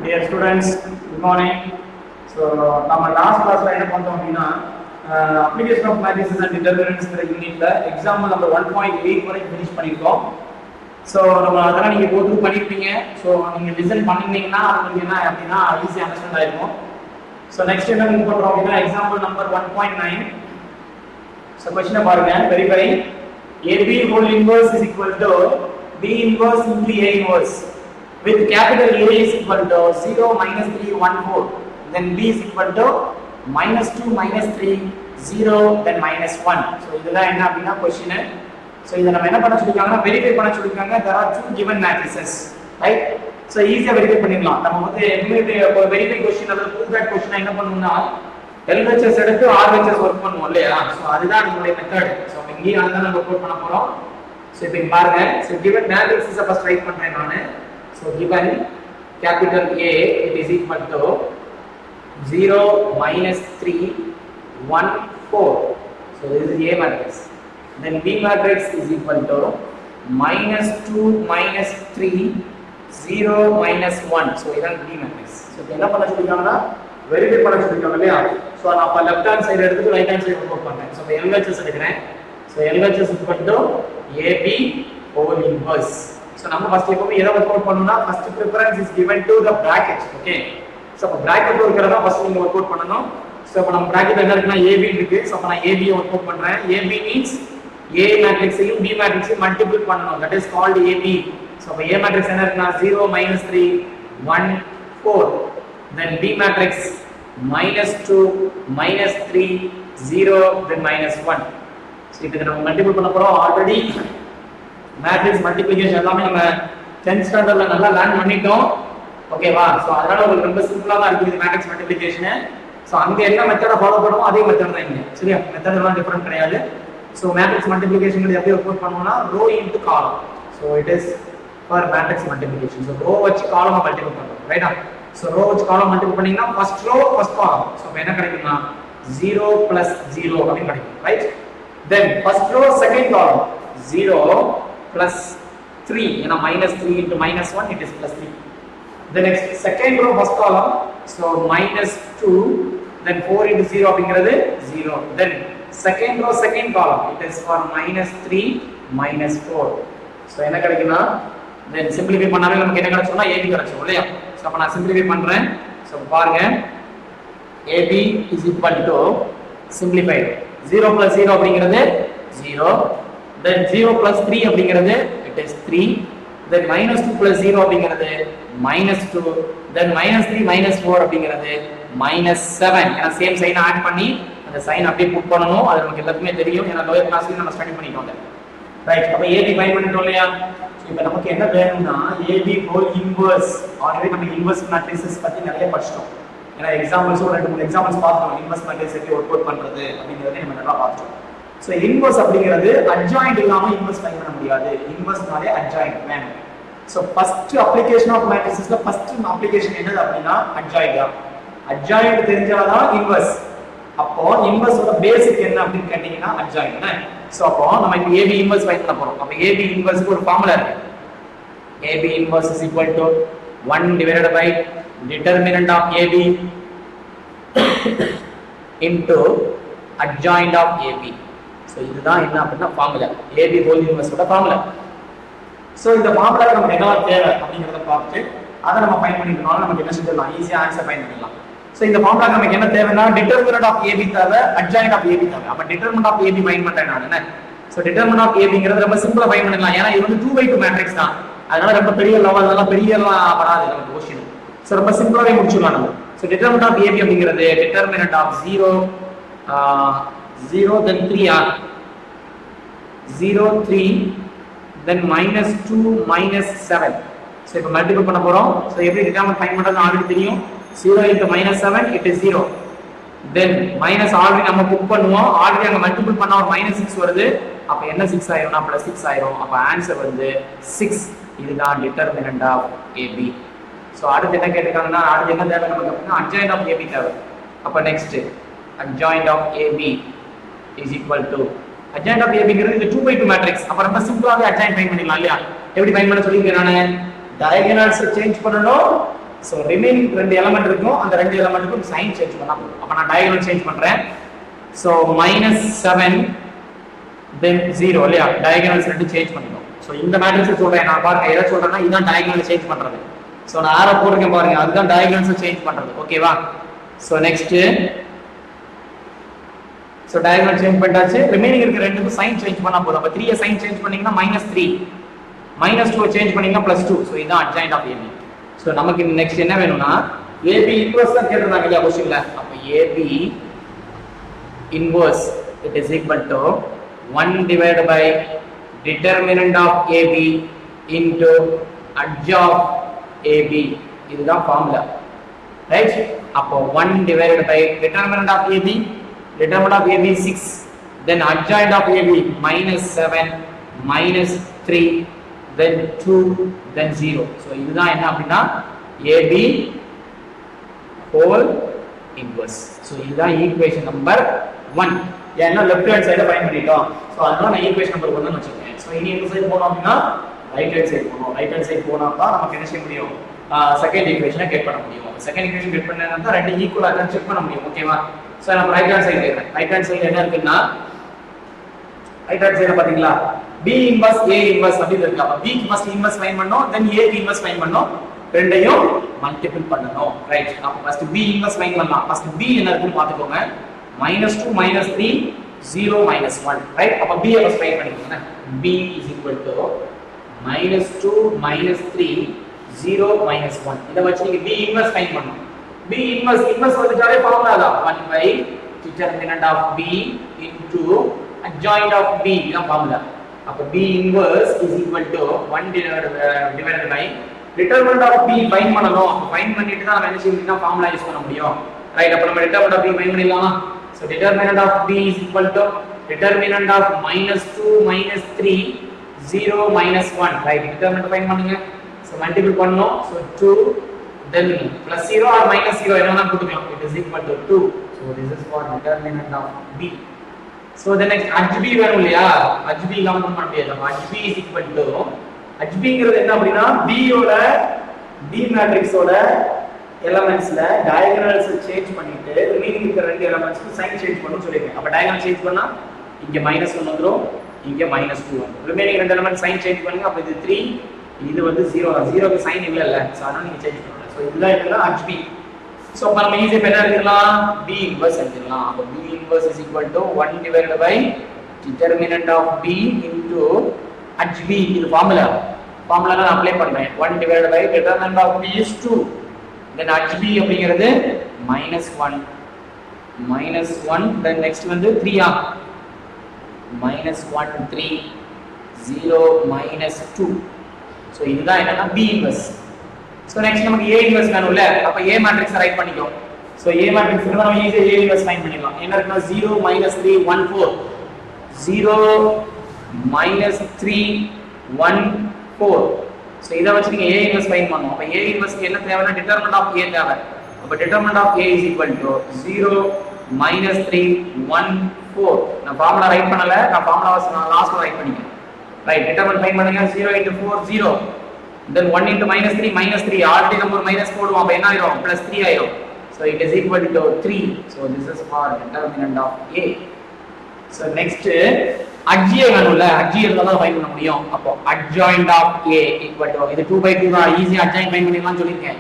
Dear students, good morning. So, நம்ம last classல என்ன பண்ணோம் அப்படின்னா application of matrices and determinants யூனிட்ல எக்ஸாம்பிள் நம்பர் 1.8 வரை finish பண்ணிருக்கோம். ஸோ நம்ம அதெல்லாம் நீங்கள் கோ த்ரூ பண்ணியிருப்பீங்க. ஸோ நீங்கள் லிசன் பண்ணிருந்தீங்கன்னா உங்களுக்கு என்ன அப்படின்னா ஈஸியாக அண்டர்ஸ்டாண்ட் ஆயிருக்கும். ஸோ நெக்ஸ்ட் என்ன மூவ் பண்ணுறோம் அப்படின்னா எக்ஸாம்பிள் நம்பர் 1.9. ஸோ கொஸ்டினை பாருங்க. Verify AB whole inverse is equal to B inverse into A inverse with capital A is equal to 0 minus 3 1 4, then B is equal to minus 2 minus 3 0 then minus 1. So இதெல்லாம் என்ன அப்படின்னா question. So இதை நம்ம என்ன பண்ண சொல்லிருக்காங்கன்னா verify பண்ண சொல்லிருக்காங்க. there are two given matrices, right? So ஈஸியாக வெரிஃபை பண்ணிடலாம். நம்ம வந்து வெரிஃபை கொஸ்டின் அல்லது ப்ரூஃப் தட் கொஸ்டின் என்ன பண்ணணும்னா LHS எடுத்து RHS ஒர்க் பண்ணுவோம் இல்லையா? ஸோ அதுதான் நம்மளுடைய மெத்தட். ஸோ இங்கேயும் அதுதான் நம்ம ஒர்க் பண்ண போறோம். ஸோ இப்போ பாருங்க. So given matrices first right பண்றேன் நான். So given capital A, it is equal to 0 minus 3 1 4. So this is A matrix. Then B matrix is equal to minus 2 minus 3 0 minus 1. So இதான் B matrix. So என்ன பண்ண சொல்லிருக்காங்கன்னா verify பண்ண சொல்லிருக்காங்க இல்லையா? So நான் அப்ப லெஃப்ட் ஹேண்ட் சைடு எடுத்து right hand side work பண்றேன். So LHS எடுக்கிறேன். So LHS is equal to AB whole inverse. So நம்ம ஃபர்ஸ்ட் எப்பவுமே எதை வர்க் அவுட் பண்ணனும்னா first preference is given to the bracket. Okay, so அப்ப bracket இருக்கிறதா first நீங்க வர்க் அவுட் பண்ணனும். சோ அப்ப நம்ம bracket என்ன இருக்குன்னா AB இருக்கு. சோ அப்ப நான் AB வர்க் அவுட் பண்றேன். AB means A மேட்ரிக்ஸையும் B மேட்ரிக்ஸையும் மல்டிபிள் பண்ணனும். that is called AB. So அப்ப A மேட்ரிக்ஸ் என்ன இருக்குன்னா 0 minus 3 1 4, then B matrix minus 2 minus 3 0 then minus 1. So இதுக்கு நம்ம மல்டிபிள் பண்ண போறோம். ஆல்ரெடி மேட்ரிக்ஸ் மல்டிப்ளிகேஷன் எல்லாமே நம்ம 10th ஸ்டாண்டர்ட்ல நல்லா லேர்ன் பண்ணிட்டோம். ஓகேவா? சோ அதனால உங்களுக்கு ரொம்ப சிம்பிளா தான் இருக்குது மேட்ரிக்ஸ் மல்டிப்ளிகேஷன். சோ அங்க என்ன மெத்தட ஃபாலோ பண்ணுவோம் அதே மெத்தட் தான் இங்க. சரியா? மெத்தட் எல்லாம் டிஃபரண்ட் கிடையாது. சோ மேட்ரிக்ஸ் மல்டிப்ளிகேஷன் எப்படி ஒர்க் அவுட் பண்ணுவோம்னா row into column. So it is for matrix multiplication. So row வச்சு காலமா மல்டிபிள் பண்றோம். ரைட்டா? சோ ரோ வச்சு காலம் மல்டிபிள் பண்ணீங்கன்னா first row first column. So என்ன கிடைக்கும்னா 0 + 0 அப்படி கிடைக்கும். Right? Then first row second column 0 plus 3, ஏனா minus 3 into minus 1 it is plus 3. The next second row first column, so minus 2 then 4 into 0 அப்படிங்கிறது 0. Then second row second column it is for minus 3 minus 4. So என்ன கிடைக்கும்னா then simplify பண்ணாலே நமக்கு என்ன கிடைச்சும்னா AB கிடைச்சும் இல்லையா? So அப்ப நான் simplify பண்றேன். சோ பாருங்க AB is equal to simplified 0 plus 0 அப்படிங்கிறது 0. Then 0 plus 3 அப்படிங்கிறது it is 3. Then minus 2 plus 0 அப்படிங்கிறது minus 2. Then minus 3 minus 4 அப்படிங்கிறது minus 7. ஏன்னா சேம் சைன் ஆட் பண்ணி அந்த சைன் அப்படியே புட் பண்ணனும். அது நமக்கு எல்லாத்துக்குமே தெரியும். ஏன்னா லோயர் கிளாஸ்ல நம்ம ஸ்டடி பண்ணிட்டோம். ரைட்? அப்ப AB ஃபைண்ட் பண்ணிட்டோம் இல்லையா? சோ இப்போ நமக்கு என்ன வேணும்னா AB whole inverse. ஆல்ரெடி நம்ம இன்வெர்ஸ் மேட்ரிசஸ் பத்தி நிறைய படிச்சிட்டோம். ஏன்னா எக்ஸாம்பிள்ஸ் ஒரு 2 எக்ஸாம்பிள்ஸ் பார்த்தோம். இன்வெர்ஸ் மேட்ரிக்ஸ் எப்படி ஒர்க் அவுட் பண்றது அப்படிங்கறதை நம்ம நல்லா பார்த்தோம். சோ இன்வெர்ஸ் அப்படிங்கிறது அட்ஜாயின்ட் இல்லாம இன்வெர்ஸ் ஃபைண்ட் பண்ண முடியாது. இன்வெர்ஸ்னாலே அட்ஜாயின்ட் வேணும். சோ ஃபர்ஸ்ட் அப்ளிகேஷன் ஆஃப் மேட்ரிசஸ்ல ஃபர்ஸ்ட் அப்ளிகேஷன் என்னது அப்படினா அட்ஜாயின்ட் தான். அட்ஜாயின்ட் தெரிஞ்சாதான் இன்வெர்ஸ். அப்போ இன்வெர்ஸோட பேசிக் என்ன அப்படினு கேட்டிங்கனா அட்ஜாயின்ட். சோ அப்போ நம்ம இப்போ AB இன்வெர்ஸ் ஃபைண்ட் பண்ண போறோம். அப்ப AB இன்வெர்ஸ்க்கு ஒரு ஃபார்முலா இருக்கு. AB inverse is equal to 1 divided by determinant of AB into adjoint of AB. So இதுதான் என்ன அப்படினா ஃபார்முலா. AB whole inverse ஓட ஃபார்முலா. சோ இந்த ஃபார்முலாக்கு நமக்கு என்ன தேவை அப்படிங்கறத பார்த்து அத நம்ம ஃபைண்ட் பண்ணிட்டோம்னா நமக்கு என்ன செஞ்சிடலாம்? ஈஸியா ஆன்சர் ஃபைண்ட் பண்ணிடலாம். சோ இந்த ஃபார்முலாக்கு நமக்கு என்ன தேவைன்னா determinant of AB தேவை, adjoint of AB தேவை. அப்ப determinant of AB ஃபைண்ட் பண்றேன் நான் என்ன? சோ determinant of ABங்கிறது ரொம்ப சிம்பிளா ஃபைண்ட் பண்ணிடலாம். ஏன்னா இது வந்து 2/2 மேட்ரிக்ஸ் தான். அதனால ரொம்ப பெரிய லெவல் அதெல்லாம் பெரியலாம் வராது நமக்கு क्वेश्चन. சோ ரொம்ப சிம்பிளாவே முடிச்சிடலாம் நம்ம. சோ determinant of AB அப்படிங்கிறது determinant of 0 then 3 r 0 3 then minus 2 minus 7. So இப்போ மல்டிபிள் பண்ண போறோம். சோ எப்படி டிட்டர்மினன்ட் ஃபைண்ட் பண்றது ஆல்ரெடி தெரியும். 0 into minus 7 it is 0. then minus already நம்ம புட் பண்ணுவோம். ஆல்ரெடி அங்க மல்டிபிள் பண்ணா ஒரு -6 வருது. அப்ப என்ன 6 ஆயிரும்னா +6 ஆயிரும். அப்ப ஆன்சர் வந்து 6. இதுதான் டிட்டர்மினன்ட் ஆஃப் AB. சோ அடுத்து என்ன கேட்டிருக்காங்கன்னா அடுத்து என்ன தேவை நமக்கு அப்படினா அட்ஜாயின்ட் ஆஃப் AB தேவை. அப்ப next adjoint of AB is equal to adjoint of AB ங்கிறது இது 2/2 மேட்ரிக்ஸ். அப்ப ரொம்ப சிம்பிளாவே adjoint ஃபைண்ட் பண்ணிடலாம் இல்லையா? எப்படி ஃபைண்ட் பண்ண சொல்லிருக்கேன் நானு? டயகனல்ஸ் சேஞ்ச் பண்ணனும், ஸோ ரிமைனிங் 2 எலமெண்ட் இருக்கும், அந்த 2 எலமெண்ட்டுக்கும் சைன் சேஞ்ச் பண்ணா போதும். அப்போ நான் டயகனல் சேஞ்ச் பண்றேன். ஸோ -7 தென் 0 இல்லையா, டயகனல்ஸ் 2 சேஞ்ச் பண்ணிடும். ஸோ இந்த மேட்ரிக்ஸ் சொல்றேன் நான், பாருங்க எதை சொல்றேன்னா இதுதான் டயகனல் சேஞ்ச் பண்றது. ஸோ நான் ஆரோ போட்டிருக்கேன் பாருங்க, அதுதான் டயகனல்ஸ் சேஞ்ச் பண்றது. ஓகேவா? So next, so diagonal change பண்ணிட்டாச்சு. ரிமைனிங் இருக்க 2க்கும் சைன் சேஞ்ச் பண்ணா போதும். அப்போ 3 சைன் சேஞ்ச் பண்ணீங்கன்னா -3, -2 சேஞ்ச் பண்ணீங்கன்னா +2. ஸோ இதுதான் அட்ஜாயிண்ட் ஆஃப் ஏபி. ஸோ நமக்கு நெக்ஸ்ட் என்ன வேணும்னா ஏபி இன்வர்ஸ் தான் கேட்டிருந்தாங்க இல்லையா கொஸ்டின்ல. அப்போ AB inverse it is equal to 1 divided by determinant of AB into adj of AB. இதுதான் ஃபார்முலா, ரைட்? அப்போ 1 divided by determinant of AB, determinant of AB 6, then adjoint of AB -7, -3, then 2, then 0. so இதுதான் என்ன அப்படின்னா AB whole inverse. so இதுதான் equation number 1. ஏன்னா left hand சைட find பண்ணிட்டோம். So அதனால நான் ஈக்குவேஷன் நம்பர் 1 ன்னு வச்சிருக்கேன். சோ இனி இந்த சைடு போறோம் அப்படினா ரைட் ஹேண்ட் சைடு போறோம். ரைட் ஹேண்ட் சைடு போனா தான் நமக்கு என்ன செய்ய முடியும், செகண்ட் ஈக்குவேஷனை கெட் பண்ண முடியும். செகண்ட் ஈக்குவேஷன் கெட் பண்ணா தான் ரெண்டு ஈக்குவலா இருக்கான்னு செக் பண்ண முடியும். ஓகேவா? சோ நம்ம ரைட் ஹேண்ட் சைடு போறோம். ரைட் ஹேண்ட் சைடு என்ன இருக்குன்னா, ரைட் ஹேண்ட் சைடுல பாத்தீங்களா B இன்வர்ஸ் A இன்வர்ஸ் அப்படி இருக்கு. அப்ப B க்கு ஃபர்ஸ்ட் இன்வர்ஸ் ஃபைண்ட் பண்ணனும், தென் A க்கு இன்வர்ஸ் ஃபைண்ட் பண்ணனும், ரெண்டையும் மல்டிபிள் பண்ணனும். ரைட்? அப்ப ஃபர்ஸ்ட் B இன்வர்ஸ் ஃபைண்ட் பண்ணலாம். ஃபர்ஸ்ட் B என்ன இருக்குன்னு பாத்துக்கோங்க. -2 -3 0 -1, ரைட்? அப்ப B ஃபர்ஸ்ட் ஃபைண்ட் பண்ணிக்கோங்க. B is equal to -2 -3 0 -1. இத வச்சு நீங்க B இன்வர்ஸ் ஃபைண்ட் பண்ணனும். B இன்வர்ஸ் வந்துட்டாலே ஃபார்முலா தான் 1 by determinant of B into adjoint of B. இதான் ஃபார்முலா. அப்ப B inverse is equal to 1 divided by determinant of B find பண்ணனும். ஃபைண்ட் பண்ணிட்டு தான் நம்ம என்ன செய்யணும்னா ஃபார்முலா யூஸ் பண்ண முடியும். ரைட்? அப்ப நம்ம determinant of B ஃபைண்ட் பண்ணிடலாம். so determinant of B is equal to determinant of -2 -3 0 -1. Right? determinant find பண்ணுங்க. so மல்டிபிள் பண்ணனும். so 2 then +0 or -0 என்னன்னா போட்டுக்கலாம். it is equal to 2. so this is for determinant of B. so the next HB வேணும் இல்லையா, HB இல்லாம பண்ண முடியாது. HB is equal to, HB ங்கிறது என்ன அப்படினா B யோட B மேட்ரிக்ஸோட எலிமெண்ட்ஸ்ல டயகனல்ஸ் சேஞ்ச் பண்ணிட்டு ரிமைனிங் இருக்க ரெண்டு எலிமெண்ட்ஸ்க்கு சைன் சேஞ்ச் பண்ணனும் சொல்லிருக்கேன். அப்ப டயகனல் சேஞ்ச் பண்ணா இங்க -1 வந்துரும், இங்க -2 வந்துரும். ரிமைனிங் ரெண்டு எலிமெண்ட் சைன் சேஞ்ச் பண்ணுங்க. அப்ப இது 3, இது வந்து 0. 0க்கு சைன் இல்ல. சோ அதனால நீங்க சேஞ்ச் பண்ணலாம். சோ இதுதான் என்னன்னா HB. சோ அப்ப நம்ம ஈஸியா என்ன எழுதலாம், B இன்வர்ஸ் எழுதலாம். அப்ப B inverse is equal to 1 divided by determinant of B into HB. இது ஃபார்முலா நான் அப்ளை பண்றேன். 1 divided by determinant of B is 2, then HB அப்படிங்கிறது -1 then next வந்து 3 ஆ -1 3 0 -2. சோ இதுதான் என்னன்னா B இன்வர்ஸ். சோ நெக்ஸ்ட் நமக்கு A இன்வர்ஸ் வேணும்ல. அப்ப A மேட்ரிக்ஸ் ரைட் பண்ணிக்கோ. சோ A மேட்ரிக்ஸ் இருந்தா நம்ம ஈஸியா A இன்வர்ஸ் ஃபைண்ட் பண்ணிடலாம். என்ன இருக்குன்னா 0 -3 1 4 0 -3 1 4. சோ இத வச்சு நீங்க A இன்வர்ஸ் ஃபைண்ட் பண்ணனும். அப்ப A இன்வர்ஸ்க்கு என்ன தேவைன்னா determinant of A தேவை. அப்ப determinant of A is equal to 0 -3 1 4. நான் ஃபார்முலா ரைட் பண்ணல, நான் ஃபார்முலாவை நான் லாஸ்ட்ல ரைட் பண்ணிக்கிறேன். ரைட்? determinant ஃபைண்ட் பண்ணுங்க. 0 * 4 0, then 1 * -3 ஆல்ரெடி நம்ம ஒரு மைனஸ் போடுவோம். அப்ப என்ன ஆயிரும், +3 ஆயிரும். so it is equal to 3. so this is for determinant of A. so next adj வேணும்ல, adj இருந்தா தான் ஃபைண்ட் பண்ண முடியும். அப்போ adjoint of A equal to, இது 2/2 தான், ஈஸியா adjoint ஃபைண்ட் பண்ணிடலாம் சொல்லிருக்கேன்.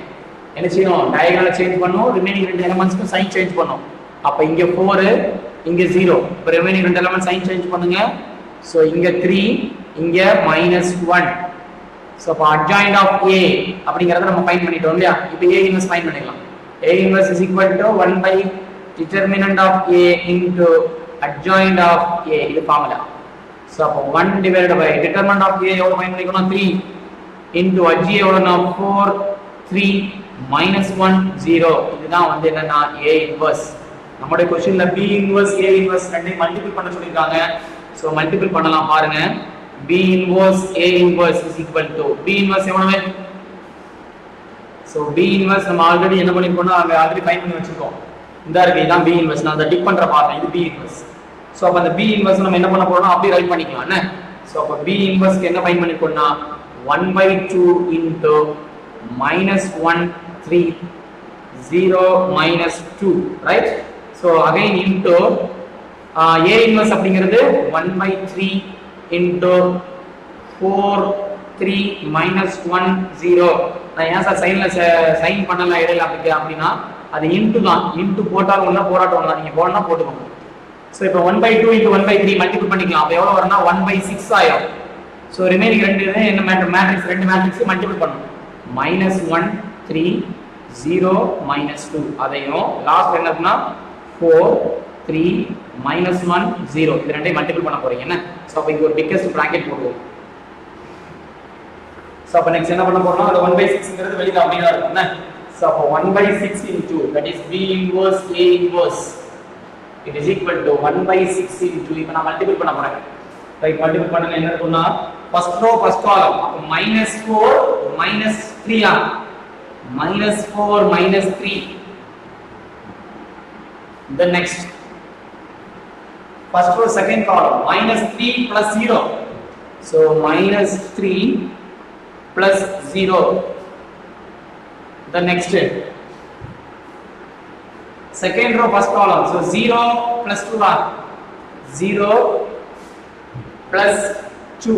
என்ன செய்யணும், டயகனலை சேஞ்ச் பண்ணனும், ரிமைனிங் ரெண்டு எலிமெண்ட்ஸ்க்கு சைன் சேஞ்ச் பண்ணனும். அப்ப இங்க 4 இங்க 0, இப்ப ரிமைனிங் ரெண்டு எலிமெண்ட் சைன் சேஞ்ச் பண்ணுங்க. so இங்க 3 இங்க -1. so அப்ப adjoint of A அப்படிங்கறத நம்ம ஃபைண்ட் பண்ணிட்டோம் இல்லையா. இப்போ A இன்வர்ஸ் ஃபைண்ட் பண்ணிடலாம். A inverse is equal to 1 by determinant of A into adjoint of A. இது ஃபார்முலா. so அப்ப 1 divided by determinant of A எவ்வளவு ஃபைண்ட் பண்ணிக்கணும், 3 into adj எவ்வளவுனா 4 3 -1 0. இதுதான் வந்து என்னன்னா A இன்வர்ஸ். நம்மளுடைய क्वेश्चनல B இன்வர்ஸ் A இன்வர்ஸ் ரெண்டையும் மல்டிபிள் பண்ண சொல்லிருக்காங்க. so மல்டிபிள் பண்ணலாம் பாருங்க. B inverse A inverse is equal to, B inverse எவ்வளவு, so B inverse நம்ம ஆல்ரெடி என்ன பண்ணிருக்கோம்னா அங்க ஆல்ரெடி ஃபைண்ட் பண்ணி வச்சிருக்கோம். இந்த இருக்கு, இதான் B inverse. நான் அத டிக் பண்ற பாருங்க, இது B inverse. சோ அப்ப அந்த B inverse நம்ம என்ன பண்ண போறோம்னா அப்படியே ரைட் பண்ணிக்கலாம் என்ன. சோ அப்ப B inverse க்கு என்ன find பண்ணிருக்கோம்னா 1/2 into -1 3, 0 minus 2, right? So again into A inverse அப்படிங்கிறது 1 by 3 into 4, 3 minus 1, 0. நான் ஏன் சார் சைன் பண்ணல இடையில அப்படின்னா அது இன்டு தான். இன்டு போட்டாலும் ஒண்ணா போராட்டம் ஒண்ணா, நீங்க போடனா போட்டுக்கோங்க. ஸோ இப்போ 1 by 2 into 1 by 3 மல்டிபிள் பண்ணிக்கலாம். அப்போ எவ்வளோ வரும்னா 1 by 6 ஆயிரும். ஸோ ரிமைனிங் ரெண்டு என்ன மேட்ரிக்ஸ் ரெண்டு மேட்ரிக்ஸ் மல்டிபிள் பண்ணணும். -1, 3, 0, -2. அதையும் லாஸ்ட் என்னன்னா 4, 3, -1, 0. இது ரெண்டையும் மல்டிபிள் பண்ண போறீங்க என்ன? ஸோ அப்போ இங்க ஒரு பிக்கஸ்ட் பிராக்கெட் போடுவோம். ஸோ அப்போ நெக்ஸ்ட் என்ன பண்ண போறோம்னா அது 1 by 6ங்கிறது வெளியில அப்படியே தான் இருக்கும் என்ன? ஸோ அப்போ 1 by 6 into that is B inverse A inverse it is equal to 1 by 6 into இப்போ நான் மல்டிபிள் பண்ண போறேன். ரைட், மல்டிபிள் பண்ணல என்ன இருக்கும்னா ஃபர்ஸ்ட் ரோ ஃபர்ஸ்ட் காலம் அப்போ -4 -3 ஆ -4 -3. then next first row second column -3 plus 0, so -3 plus 0. the next second row first column, so 0 plus 2 are 0 plus 2.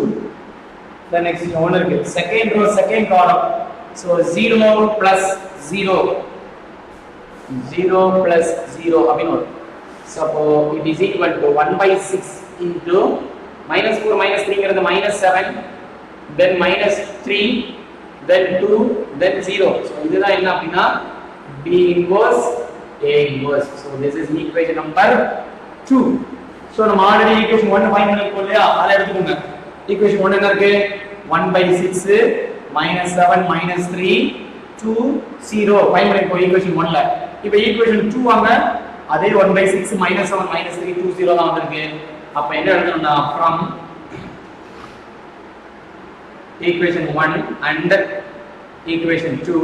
the next one is second row second column, so 0 plus 0, 0 plus 0 abhinor. so it is equal to 1 by 6 into -4 -3 ங்கிறது -7, then -3, then 2, then 0. so இதுதான் என்ன அப்படினா B inverse A inverse. so this is equation number 2. so நம்ம already equation 1 find பண்ணிருக்கோம் இல்லையா, அத எடுத்துக்கோங்க. equation 1 என்ன இருக்கு? 1 by 6 -7 -3 2 0 ஃபைண்ட் பண்ணிருக்கோம் equation 1ல. இப்போ equation 2 வாங்க, அதே 1 by 6 -7 -3 2 0 தான் வந்திருக்கு. அப்ப என்ன எழுதணும்னா from equation 1 and equation 2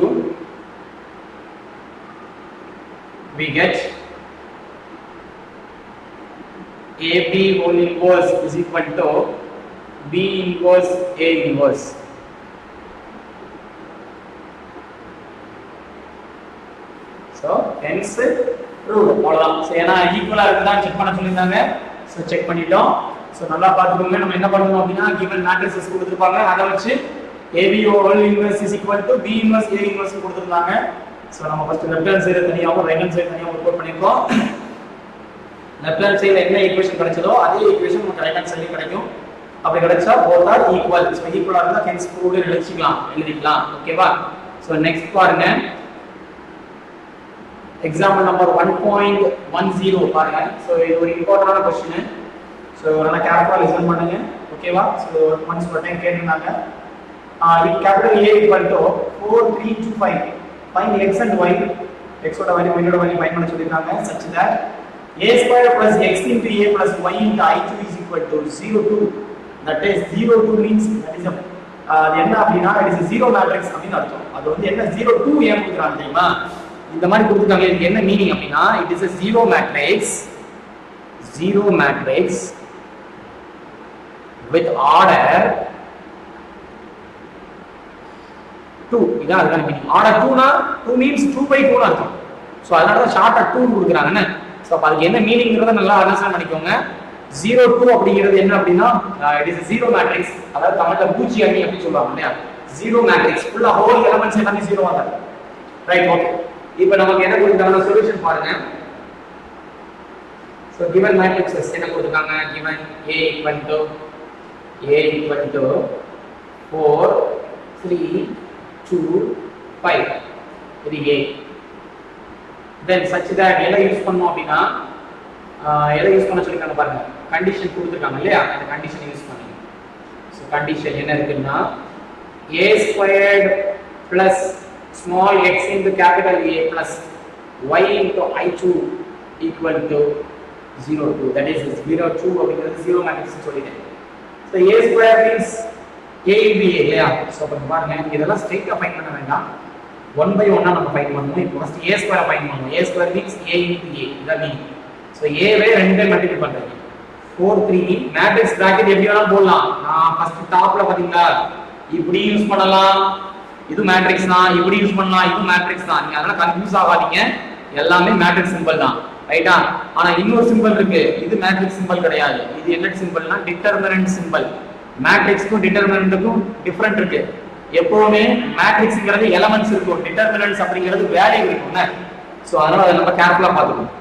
we get AB whole inverse is equal to B inverse A inverse. so hence true. அவ்வளவுதான். சோ ஏனா ஈக்குவலா இருக்குதா செக் பண்ண சொல்லிருந்தாங்க. சோ செக் பண்ணிட்டோம். சோ நல்லா பாத்துக்கோங்க. நம்ம என்ன பண்ணனும் அப்படினா given matrices கொடுத்திருப்பாங்க, அத வச்சு AB whole inverse is equal to B inverse A inverse கொடுத்திருந்தாங்க. சோ நம்ம ஃபர்ஸ்ட் லெஃப்ட் ஹேண்ட் சைடு தனியாவும் ரைட் ஹேண்ட் சைடு தனியாவும் ஒர்க் பண்ணிருக்கோம். லெஃப்ட் ஹேண்ட் சைடுல என்ன ஈக்குவேஷன் கிடைச்சதோ அதே ஈக்குவேஷன் உங்களுக்கு ரைட் ஹேண்ட் சைடுல கிடைக்கும். அப்படி கிடைச்சா both are equal. சோ ஈக்குவலா இருந்தா hence proved எழுதிக்கலாம். ஓகேவா? சோ நெக்ஸ்ட் பாருங்க. எக்ஸாம்பிள் நம்பர் 1.10 பாருங்க. சோ இது ஒரு இம்பார்ட்டன்டான क्वेश्चन. சோ நல்லா கேர்ஃபுல்லா லிசன் பண்ணுங்க. ஓகேவா? சோ ஒன்ஸ் ஒரு டைம் கேட்டிருந்தாங்க. if capital A equal to 4 3 2 5 find x and y, x ஓட வேல்யூ y ஓட வேல்யூ ஃபைண்ட் பண்ண சொல்லிருக்காங்க. such that a square plus x into a plus y into i2 is equal to 0 2. that is 0 2 means that is அது என்ன அப்படினா it is a zero matrix அப்படினு அர்த்தம். அது வந்து என்ன 0 2 ஏன் கொடுக்கறாங்க தெரியுமா? இந்த மாதிரி கொடுத்துட்டாங்க. இதுக்கு என்ன மீனிங் அப்படினா it is a zero matrix with order 2. இதான் அதுக்கான மீனிங். ஆர்டர் 2 னா 2 மீன்ஸ் 2/2 னு அர்த்தம். சோ அதனால தான் ஷார்ட்டா 2 னு கொடுக்கறாங்கன்னு. சோ அப்ப அதுக்கு என்ன மீனிங்ங்கறத நல்லா அண்டர்ஸ்டாண்ட் பண்ணிக்கோங்க. 0 2 அப்படிங்கிறது என்ன அப்படினா it is a zero matrix. அதாவது தமிழ்ல பூஜ்ஜி அணி அப்படி சொல்வாங்க இல்லையா? zero matrix ஃபுல்லா ஹோல் எலிமெண்ட்ஸ் எல்லாமே 0 ஆ இருக்கும். Right, okay. இப்போ நமக்கு என்ன கொடுத்திருக்காங்க சொல்யூஷன் பாருங்க. சோ given matrices என்ன கொடுத்திருக்காங்க? given A equal to 4 3 2 5 இது A. then such that எதை யூஸ் பண்ணோம் அப்படினா எதை யூஸ் பண்ண சொல்லிருக்காங்க பாருங்க. கண்டிஷன் கொடுத்திருக்காங்க இல்லையா? அந்த கண்டிஷன் யூஸ் பண்ணுங்க. சோ கண்டிஷன் என்ன இருக்குன்னா A squared plus small x into capital A plus y into i2 equal to 0 2. that is 0 2 அப்படிங்கிறது 0 மேட்ரிக்ஸ் சொல்லிட்டேன். so A square means A into A இல்லையா? சோ அப்ப பாருங்க இதெல்லாம் ஸ்ட்ரைட்டா ஃபைண்ட் பண்ண வேண்டாம். 1 by 1 நம்ம ஃபைண்ட் பண்ணுவோம். இப்போ ஃபர்ஸ்ட் A ஸ்கொயர் ஃபைண்ட் பண்ணுவோம். A square means A into A இதான் மீனிங். சோ A வே ரெண்டு டைம் மல்டிபிள் பண்றீங்க. 4 3 மேட்ரிக்ஸ் பிராக்கெட் எப்படி வேணா போடலாம். நான் ஃபர்ஸ்ட் டாப்ல பாத்தீங்களா இப்படி யூஸ் பண்ணலாம், இது மேட்ரிக்ஸ் தான், இப்படி யூஸ் பண்ணலாம், இது மேட்ரிக்ஸ் தான். நீங்க அதனால கன்ஃபியூஸ் ஆகாதீங்க, எல்லாமே மேட்ரிக்ஸ் சிம்பிள் தான், ரைட்டா? ஆனா இன்னொரு சிம்பிள் இருக்கு, இது மேட்ரிக்ஸ் சிம்பிள் கிடையாது. இது என்ன சிம்பிள்னா டிட்டர்மினன்ட் சிம்பிள். மேட்ரிக்ஸ்க்கும் டிட்டர்மினன்ட்டுக்கும் டிஃபரெண்ட் இருக்கு. எப்பவுமே மேட்ரிக்ஸ்ங்கிறது எலிமெண்ட்ஸ் இருக்கும், டிட்டர்மினன்ட்ஸ் அப்படிங்கிறது வேல்யூ இருக்கும்ல. சோ அதனால அதை நம்ம கேர்ஃபுல்லா பார்த்துக்கணும்.